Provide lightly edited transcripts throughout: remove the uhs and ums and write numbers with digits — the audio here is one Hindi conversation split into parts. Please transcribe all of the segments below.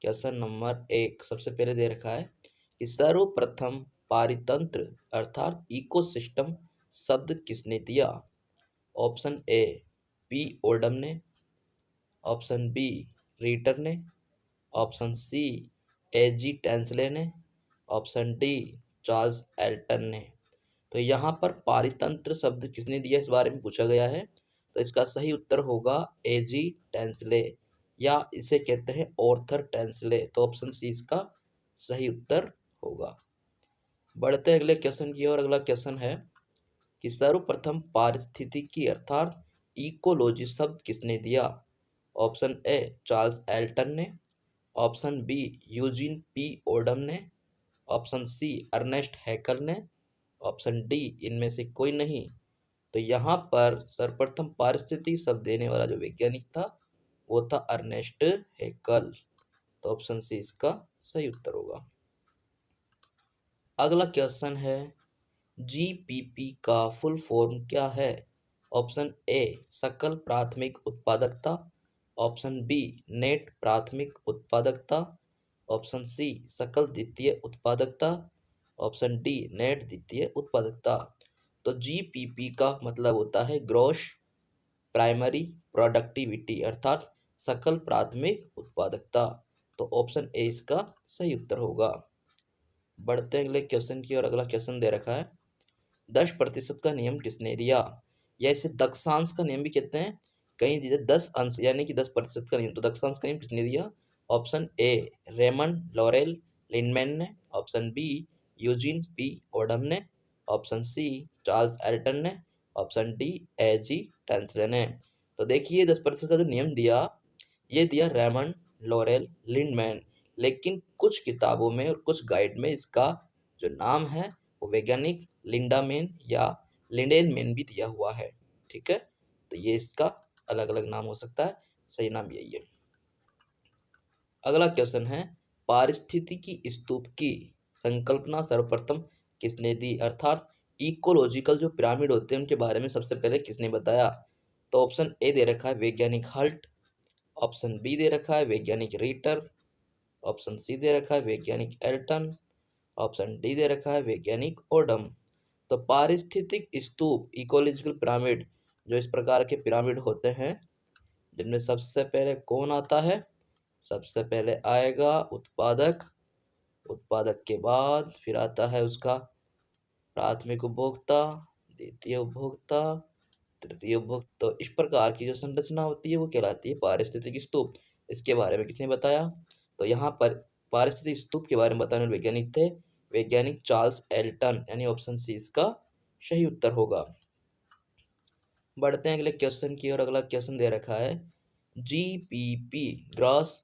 क्वेश्चन नंबर 1 सबसे पहले दे रखा है कि सर्वप्रथम पारितंत्र अर्थात इकोसिस्टम शब्द किसने दिया। ऑप्शन ए पी ओल्डम ने, ऑप्शन बी रीटर ने, ऑप्शन सी एजी टेंसले ने, ऑप्शन डी चार्ल्स एल्टन ने। तो यहाँ पर पारितंत्र शब्द किसने दिया इस बारे में पूछा गया है। तो इसका सही उत्तर होगा एजी टेंसले, या इसे कहते हैं ऑर्थर टेंसले। तो ऑप्शन सी इसका सही उत्तर होगा। बढ़ते हैं अगले क्वेश्चन की ओर। अगला क्वेश्चन है कि सर्वप्रथम पारिस्थितिकी अर्थात इकोलॉजी शब्द किसने दिया। ऑप्शन ए चार्ल्स एल्टन ने, option B Eugene P Odum ने, ऑप्शन सी अर्नेस्ट हैकल ने, ऑप्शन डी इनमें से कोई नहीं। तो यहाँ पर सर्वप्रथम पारिस्थितिकी शब्द देने वाला जो वैज्ञानिक था वो था अर्नेस्ट हैकल। तो ऑप्शन सी इसका सही उत्तर होगा। अगला क्वेश्चन है जीपीपी का फुल फॉर्म क्या है। ऑप्शन ए सकल प्राथमिक उत्पादकता, ऑप्शन बी नेट प्राथमिक उत्पादकता, ऑप्शन सी सकल द्वितीय उत्पादकता, ऑप्शन डी नेट द्वितीय उत्पादकता। तो जीपीपी का मतलब होता है ग्रॉस प्राइमरी प्रोडक्टिविटी अर्थात सकल प्राथमिक उत्पादकता। तो ऑप्शन ए इसका सही उत्तर होगा। बढ़ते हैं अगले क्वेश्चन की और। अगला क्वेश्चन दे रखा है 10% का नियम किसने दिया, या इसे दक्षांश का नियम भी कहते हैं। कहीं दिया 10 अंश यानी कि 10% का नियम, तो दक्षांश का नियम किसने दिया। Option A Raymond Laurel Lindeman ने, option B Eugene P Odum ने, ऑप्शन सी चार्ल्स एल्टन ने, ऑप्शन डी एजी टेंसले ने। तो देखिए 10% का जो नियम दिया ये दिया रेमंड लॉरेल लिंडमैन, लेकिन कुछ किताबों में और कुछ गाइड में इसका जो नाम है वो वैज्ञानिक लिंडामेन या लिंडेलमैन भी दिया हुआ है। ठीक है, तो ये इसका अलग अलग नाम हो सकता है, सही नाम यही है। अगला क्वेश्चन है पारिस्थितिकी स्तूप की संकल्पना सर्वप्रथम किसने दी, अर्थात इकोलॉजिकल जो पिरामिड होते हैं उनके बारे में सबसे पहले किसने बताया। तो ऑप्शन ए दे रखा है वैज्ञानिक हल्ट, ऑप्शन बी दे रखा है वैज्ञानिक रीटर, ऑप्शन सी दे रखा है वैज्ञानिक एल्टन, ऑप्शन डी दे रखा है वैज्ञानिक ओडम। तो पारिस्थितिक स्तूप इकोलॉजिकल पिरामिड जो इस प्रकार के पिरामिड होते हैं जिनमें सबसे पहले कौन आता है। सबसे पहले आएगा उत्पादक, उत्पादक के बाद फिर आता है उसका प्राथमिक उपभोक्ता, द्वितीय उपभोक्ता, तृतीय उपभोक्ता। तो इस प्रकार की जो संरचना होती है वो कहलाती है पारिस्थितिक स्तूप। इसके बारे में किसने बताया। तो यहाँ पर पारिस्थितिक स्तूप के बारे में बताने वाले वैज्ञानिक थे वैज्ञानिक चार्ल्स एल्टन, यानी ऑप्शन सी इसका सही उत्तर होगा। बढ़ते हैं अगले क्वेश्चन की और। अगला क्वेश्चन दे रखा है GPP gross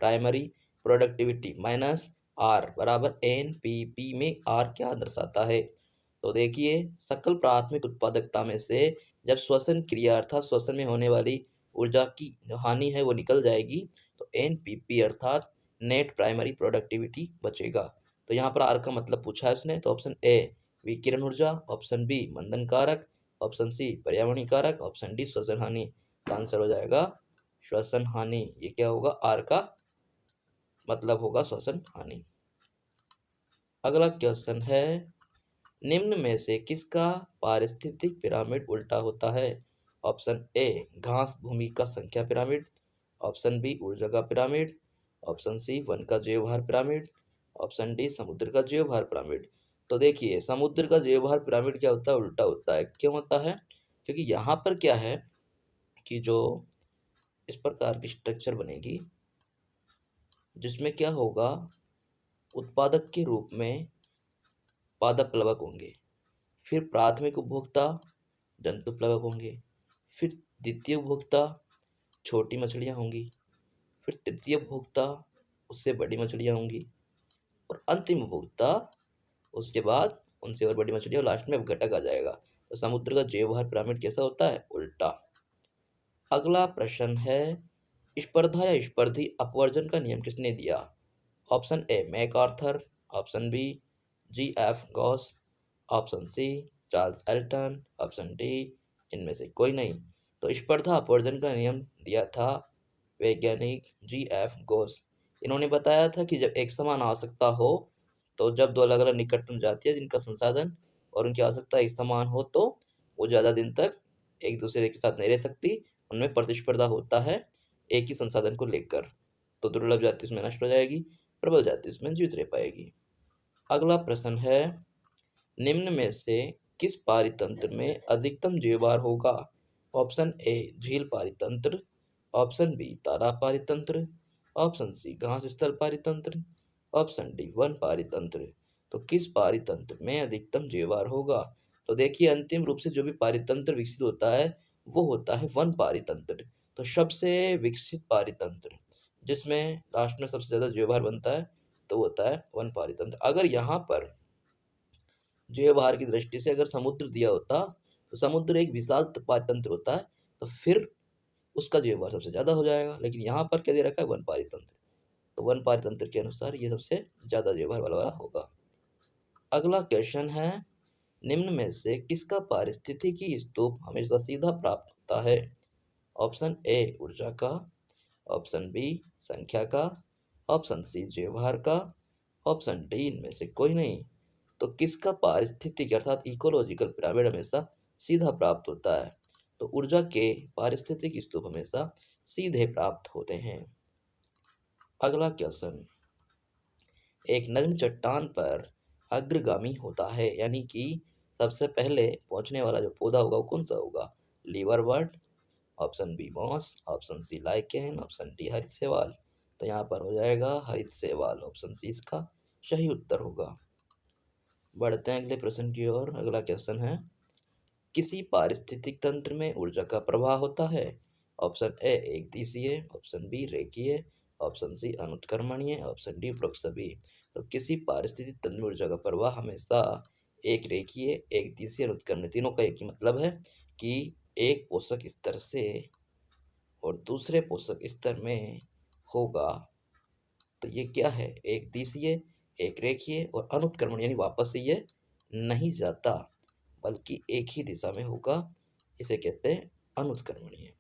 primary productivity minus R बराबर एनपीपी में आर क्या दर्शाता है। तो देखिए सकल प्राथमिक उत्पादकता में से जब श्वसन क्रिया अर्थात श्वसन में होने वाली ऊर्जा की जो हानि है वो निकल जाएगी तो एनपीपी अर्थात नेट प्राइमरी प्रोडक्टिविटी बचेगा। तो यहाँ पर आर का मतलब पूछा है उसने, तो ऑप्शन ए विकिरण ऊर्जा, ऑप्शन बी मंदन कारक, ऑप्शन सी पर्यावरणीय कारक, ऑप्शन डी श्वसन हानि। तो आंसर हो जाएगा श्वसन हानि। ये क्या होगा, आर का मतलब होगा श्वसन हानि। अगला क्वेश्चन है निम्न में से किसका पारिस्थितिक पिरामिड उल्टा होता है। ऑप्शन ए घास भूमि का संख्या पिरामिड, ऑप्शन बी ऊर्जा का पिरामिड, ऑप्शन सी वन का जैवभार पिरामिड, ऑप्शन डी समुद्र का जैवभार पिरामिड। तो देखिए समुद्र का जैवभार पिरामिड क्या होता है, उल्टा होता है। क्यों होता है, क्योंकि यहाँ पर क्या है कि जो इस प्रकार की स्ट्रक्चर बनेगी जिसमें क्या होगा उत्पादक के रूप में पादप प्लवक होंगे, फिर प्राथमिक उपभोक्ता जंतु प्लवक होंगे, फिर द्वितीय उपभोक्ता छोटी मछलियाँ होंगी, फिर तृतीय उपभोक्ता उससे बड़ी मछलियाँ होंगी, और अंतिम उपभोक्ता उसके बाद उनसे और बड़ी मछलियाँ, और लास्ट में अपघटक आ जाएगा। तो समुद्र का जैवभार पिरामिड कैसा होता है, उल्टा। अगला प्रश्न है स्पर्धा या स्पर्धी अपवर्जन का नियम किसने दिया। Option A MacArthur, option B G F Gause, option C Charles Elton, option D इनमें से कोई नहीं। तो स्पर्धा अपवर्जन का नियम दिया था वैज्ञानिक जी एफ गॉस। इन्होंने बताया था कि जब एक समान आवश्यकता हो, तो जब 2 अलग-अलग निकटतम जातियाँ जिनका संसाधन और उनकी आवश्यकता एक समान हो, तो वो ज़्यादा दिन तक एक-दूसरे के साथ नहीं रह सकती, उनमें प्रतिस्पर्धा होता है एक ही संसाधन को लेकर। तो दुर्लभ जाति उसमें नष्ट हो जाएगी, प्रबल जाति उसमें जीवित रह पाएगी। अगला प्रश्न है, निम्न में से किस पारितंत्र में अधिकतम जीवभार होगा? ऑप्शन ए झील पारितंत्र, ऑप्शन बी तालाब पारितंत्र, ऑप्शन सी घास स्थल पारितंत्र, ऑप्शन डी वन पारितंत्र। तो किस पारितंत्र में अधिकतम जीवभार होगा? तो देखिए, अंतिम रूप से जो भी पारितंत्र विकसित होता है वो होता है वन पारितंत्र। तो सबसे विकसित पारितंत्र जिसमें लास्ट में सबसे ज्यादा जीवभार बनता है तो वो होता है वन पारितंत्र। अगर यहाँ पर जीवभार की दृष्टि से अगर समुद्र दिया होता, तो समुद्र एक विशाल पारतंत्र होता है, तो फिर उसका जीवभार सबसे ज़्यादा हो जाएगा। लेकिन यहाँ पर क्या दे रखा है? वन पारितंत्र। तो वन पारितंत्र के अनुसार ये सबसे ज़्यादा जीवभार वाला होगा। अगला क्वेश्चन है, निम्न में से किसका पारिस्थितिकी स्तूप हमेशा सीधा प्राप्त होता है? ऑप्शन ए ऊर्जा का, ऑप्शन बी संख्या का, ऑप्शन सी जीवभार का, ऑप्शन डी इनमें से कोई नहीं। तो किसका पारिस्थितिक अर्थात इकोलॉजिकल पिरामिड हमेशा सीधा प्राप्त होता है? तो ऊर्जा के पारिस्थितिक स्तूप हमेशा सीधे प्राप्त होते हैं। अगला क्वेश्चन, एक नग्न चट्टान पर अग्रगामी होता है, यानी कि सबसे पहले पहुंचने वाला जो पौधा होगा वो कौन सा होगा? Liverwort, option B moss, option C lichen, option D हरित शैवाल। तो यहाँ पर हो जाएगा हरित शैवाल, ऑप्शन सी इसका सही उत्तर होगा। बढ़ते हैं अगले प्रश्न की ओर। अगला क्वेश्चन है, किसी पारिस्थितिक तंत्र में ऊर्जा का प्रवाह होता है? ऑप्शन ए एक दिशीय, ऑप्शन बी रेखीय, ऑप्शन सी अनुत्क्रमणीय, ऑप्शन डी उपरोक्त सभी। तो किसी पारिस्थितिक तंत्र में ऊर्जा का प्रवाह हमेशा एक रेखीय, एक दिशीय, अनुत्क्रमणीय, तीनों का एक ही मतलब है कि एक पोषक स्तर से और दूसरे पोषक स्तर में होगा। तो ये क्या है? एक दिशीय, एक रेखीय और अनुत्क्रमण, यानी वापस से ये नहीं जाता बल्कि एक ही दिशा में होगा, इसे कहते हैं अनुत्क्रमणीय।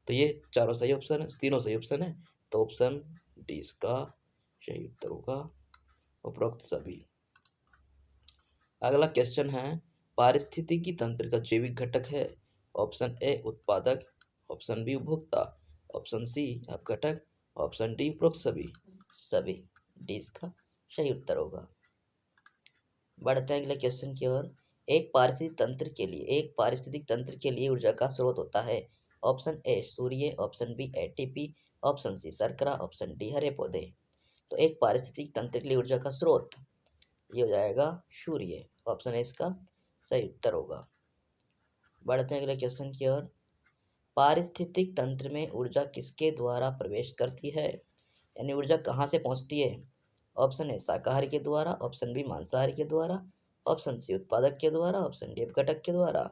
तो ये चारों सही ऑप्शन है, तीनों सही ऑप्शन है, तो ऑप्शन डी इसका सही उत्तर होगा, उपरोक्त सभी। अगला क्वेश्चन है, पारिस्थितिकी तंत्र का जैविक घटक है? ऑप्शन ए उत्पादक, ऑप्शन बी उपभोक्ता, ऑप्शन सी अपघटक, ऑप्शन डी उपरोक्त सभी। सभी, डी इसका सही उत्तर होगा। बढ़ते हैं अगले क्वेश्चन की ओर। एक पारिस्थितिक तंत्र के लिए ऊर्जा का स्रोत होता है। ऑप्शन ए सूर्य, option B ATP, option C शर्करा, ऑप्शन डी हरे पौधे। तो एक पारिस्थितिक तंत्र के लिए ऊर्जा का स्रोत ये हो जाएगा सूर्य, ऑप्शन ए इसका सही उत्तर होगा। बढ़ते हैं अगले क्वेश्चन की ओर। पारिस्थितिक तंत्र में ऊर्जा किसके द्वारा प्रवेश करती है, यानी ऊर्जा कहाँ से पहुँचती है? ऑप्शन ए शाकाहारी के द्वारा, ऑप्शन बी मांसाहारी के द्वारा, ऑप्शन सी उत्पादक के द्वारा, ऑप्शन डी अपघटक के द्वारा।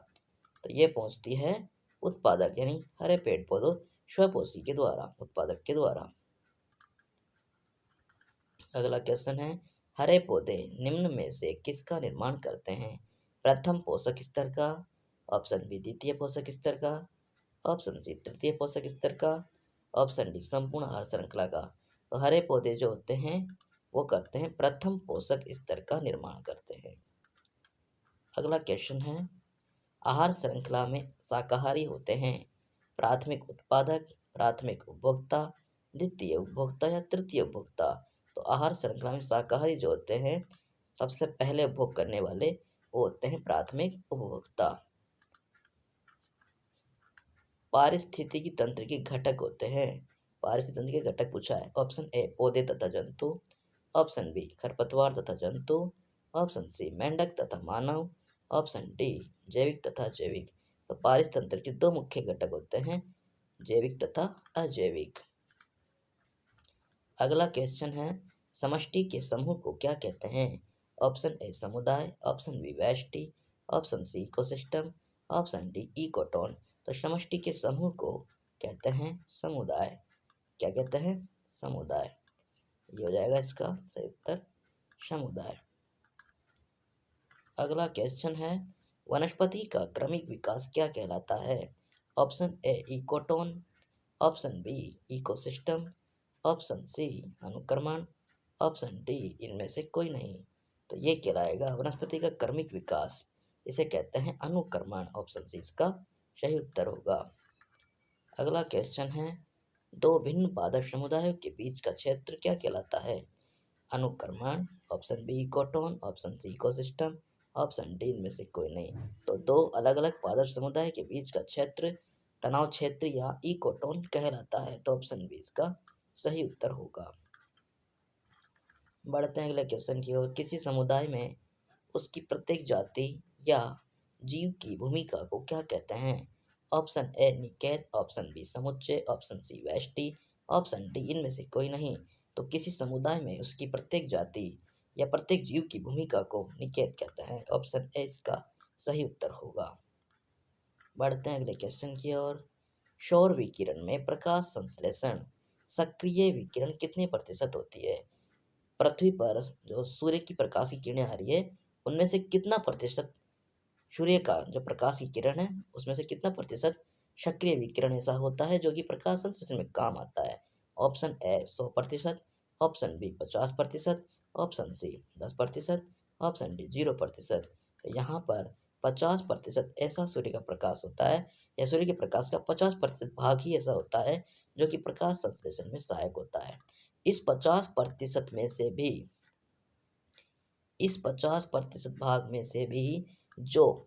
तो ये पहुँचती है उत्पादक यानी हरे पेड़ पौधों स्वपोषी के द्वारा, उत्पादक के द्वारा। अगला क्वेश्चन है, हरे पौधे निम्न में से किसका निर्माण करते हैं? प्रथम पोषक स्तर का, ऑप्शन बी द्वितीय पोषक स्तर का, ऑप्शन सी तृतीय पोषक स्तर का, ऑप्शन डी संपूर्ण आहार श्रृंखला का। तो हरे पौधे जो होते हैं वो करते हैं प्रथम पोषक स्तर का निर्माण करते हैं। अगला क्वेश्चन है, आहार श्रृंखला में शाकाहारी होते हैं प्राथमिक उत्पादक, प्राथमिक उपभोक्ता, द्वितीय उपभोक्ता या तृतीय उपभोक्ता। तो आहार श्रृंखला में शाकाहारी जो होते हैं सबसे पहले उपभोग करने वाले वो होते हैं प्राथमिक उपभोक्ता। पारिस्थितिकी तंत्र के घटक होते हैं, पारिस्थितिकी तंत्र के घटक पूछा है। ऑप्शन ए पौधे तथा जंतु, ऑप्शन बी खरपतवार तथा जंतु, ऑप्शन सी मेंढक तथा मानव, ऑप्शन डी जैविक तथा जैविक। तो पारिस्थितिकी तंत्र के दो मुख्य घटक होते हैं, जैविक तथा अजैविक। अगला क्वेश्चन है, समष्टि के समूह को क्या कहते हैं? ऑप्शन ए समुदाय, ऑप्शन बी व्यष्टि, option C ecosystem, option D ecotone. तो समष्टि के समूह को कहते हैं समुदाय। क्या कहते हैं? समुदाय। ये हो जाएगा इसका सही उत्तर, समुदाय। अगला क्वेश्चन है, वनस्पति का क्रमिक विकास क्या कहलाता है? Option A ecotone, option B ecosystem, option C अनुक्रमण, ऑप्शन डी इनमें से कोई नहीं। तो ये कहलाएगा वनस्पति का क्रमिक विकास, इसे कहते हैं अनुक्रमण। ऑप्शन सी इसका सही उत्तर होगा। अगला क्वेश्चन है, दो भिन्न पादप समुदायों के बीच का क्षेत्र क्या कहलाता है? अनुक्रमण, option B ecotone, option C ecosystem, option D इनमें से कोई नहीं। तो दो अलग अलग पादप समुदाय के बीच का क्षेत्र तनाव क्षेत्र या इकोटोन कहलाता है। तो ऑप्शन बी इसका सही उत्तर होगा। बढ़ते हैं अगले क्वेश्चन की ओर। किसी समुदाय में उसकी प्रत्येक जाति या जीव की भूमिका को क्या कहते हैं? ऑप्शन ए निषेध, ऑप्शन बी समुच्चय, ऑप्शन सी व्यष्टि, ऑप्शन डी इनमें से कोई नहीं। तो किसी समुदाय में उसकी प्रत्येक जाति या प्रत्येक जीव की भूमिका को निषेध कहते हैं। ऑप्शन ए इसका सही उत्तर होगा। बढ़ते हैं अगले क्वेश्चन की ओर। सौर विकिरण में प्रकाश संश्लेषण सक्रिय विकिरण कितने प्रतिशत होती है? पृथ्वी पर जो सूर्य की प्रकाश की किरणें आ रही है, उनमें से कितना प्रतिशत सूर्य का जो प्रकाश की किरण है उसमें से कितना प्रतिशत सक्रिय विकिरण ऐसा होता है जो कि प्रकाश संश्लेषण में काम आता है? Option A 100%, option B 50%, option C 10%, option D 0%। यहाँ पर 50% ऐसा सूर्य का प्रकाश होता है या सूर्य के प्रकाश का 50% भाग ही ऐसा होता है जो कि प्रकाश संश्लेषण में सहायक होता है। इस 50% में से भी इस 50% भाग में से भी जो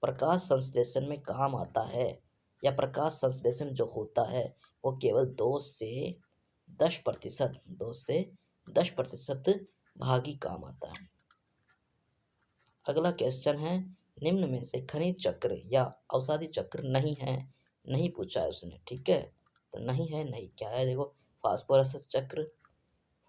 प्रकाश संश्लेषण में काम आता है या प्रकाश संश्लेषण जो होता है वो केवल 2 से 10% भाग ही काम आता है। अगला क्वेश्चन है, निम्न में से खनिज चक्र या औषधि चक्र नहीं है, नहीं पूछा है उसने, ठीक है। तो नहीं है, नहीं क्या है देखो, फास्फोरस चक्र,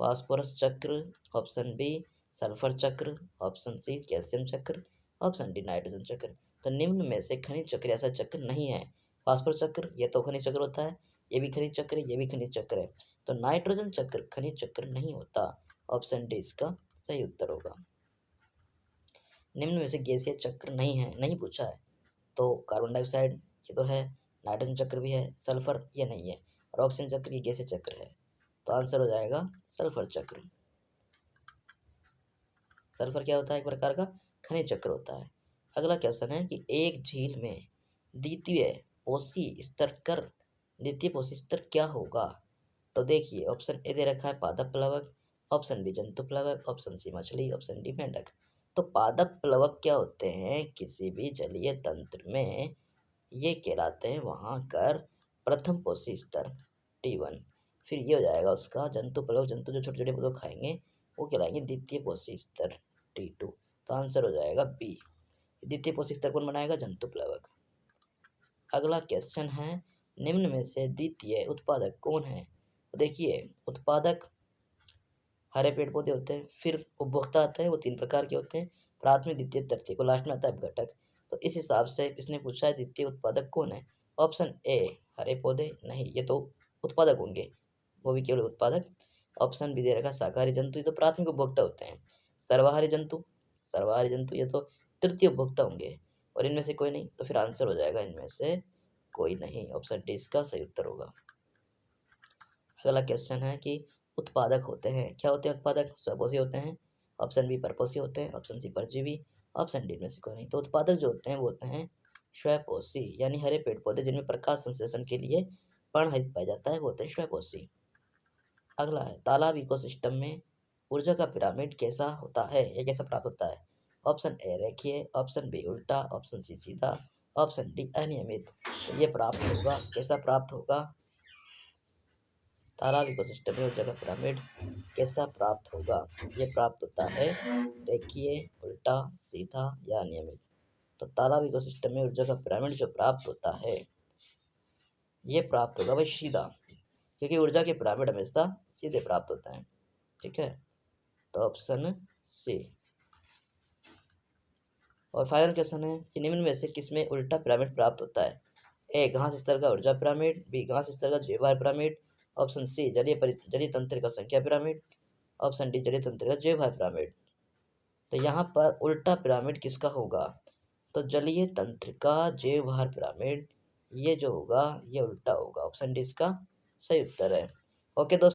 फास्फोरस चक्र, ऑप्शन बी सल्फर चक्र, ऑप्शन सी कैल्शियम चक्र, ऑप्शन डी नाइट्रोजन चक्र। तो निम्न में से खनिज चक्र ऐसा चक्र नहीं है। फास्फोरस चक्र ये तो खनिज चक्र होता है, ये भी खनिज चक्र है, ये भी खनिज चक्र है। तो नाइट्रोजन चक्र खनिज चक्र नहीं होता। ऑप्शन डी इसका सही उत्तर होगा। निम्न में से गैसीय चक्र नहीं है, नहीं पूछा है। तो कार्बन डाइऑक्साइड ये तो है, नाइट्रोजन चक्र भी है, सल्फर ये नहीं है, और ऑक्सीजन चक्र ये गैसीय चक्र है। तो आंसर हो जाएगा सल्फर चक्र। सल्फर क्या होता है? एक प्रकार का खनिज चक्र होता है। अगला क्वेश्चन है कि एक झील में द्वितीय पोषी स्तर क्या होगा? तो देखिए, ऑप्शन ए दे रखा है पादप प्लवक, ऑप्शन बी जंतु प्लवक, ऑप्शन सी मछली, ऑप्शन डी मेंढक। तो पादप प्लवक क्या होते हैं? किसी भी जलीय तंत्र में ये कहलाते हैं वहाँ कर प्रथम पोषी स्तर T1। फिर ये हो जाएगा उसका जंतु प्लवक, जंतु जो छोटे छोटे पौधे खाएंगे वो कहलाएंगे द्वितीय पोषी स्तर T2। तो आंसर हो जाएगा बी। द्वितीय पोषी स्तर कौन बनाएगा? जंतु प्लवक। अगला क्वेश्चन है, निम्न में से द्वितीय उत्पादक कौन है? तो देखिए, उत्पादक हरे पेड़ पौधे होते हैं, फिर उपभोक्ता आते हैं, वो 3 प्रकार के होते हैं, प्राथमिक द्वितीय तृतीय, को लास्ट में आता है अपघटक। तो इस हिसाब से इसने पूछा है द्वितीय उत्पादक कौन है? ऑप्शन ए हरे पौधे, नहीं ये तो उत्पादक होंगे, वो भी केवल उत्पादक। ऑप्शन बी दे रखा शाकाहारी जंतु, ये तो प्राथमिक उपभोक्ता होते हैं। सर्वाहारी जंतु ये तो तृतीय उपभोक्ता होंगे, और इनमें से कोई नहीं। तो फिर आंसर हो जाएगा इनमें से कोई नहीं, ऑप्शन डी इसका सही उत्तर होगा। अगला क्वेश्चन है कि उत्पादक होते हैं, क्या होते हैं उत्पादक? स्वपोषी होते हैं, ऑप्शन बी परपोषी होते हैं, ऑप्शन सी परजीवी, ऑप्शन डी में से कोई नहीं। तो उत्पादक जो होते हैं वो होते हैं स्वपोषी, यानी हरे पेड़ पौधे जिनमें प्रकाश संश्लेषण के लिए पर्णहरित पाया जाता है वो होते हैं स्वपोषी। अगला है, तालाब इकोसिस्टम में ऊर्जा का पिरामिड कैसा होता है या कैसा प्राप्त होता है? ऑप्शन ए रेखीय, ऑप्शन बी उल्टा, ऑप्शन सी सीधा, ऑप्शन डी अनियमित। तो ये प्राप्त होगा, कैसा प्राप्त होगा? तालाब इकोसिस्टम में ऊर्जा का पिरामिड कैसा प्राप्त होगा? ये प्राप्त होता है रेखीय, उल्टा, सीधा या अनियमित। तो तालाब इकोसिस्टम में ऊर्जा का पिरामिड जो प्राप्त होता है ये प्राप्त होगा भाई सीधा, क्योंकि ऊर्जा के पिरामिड हमेशा सीधे प्राप्त होता है, ठीक है। तो ऑप्शन सी। और फाइनल क्वेश्चन है कि निम्न में से किसमें उल्टा पिरामिड प्राप्त होता है? ए घास स्तर का ऊर्जा पिरामिड, बी घास स्तर का ज्वार पिरामिड, ऑप्शन सी जलीय तंत्र का संख्या पिरामिड, ऑप्शन डी जलीय तंत्र का ज्वार पिरामिड। तो यहाँ पर उल्टा पिरामिड किसका होगा? तो जलीय तंत्र का ज्वार पिरामिड ये जो होगा ये उल्टा होगा। ऑप्शन डी इसका सही उत्तर है। ओके दोस्तों।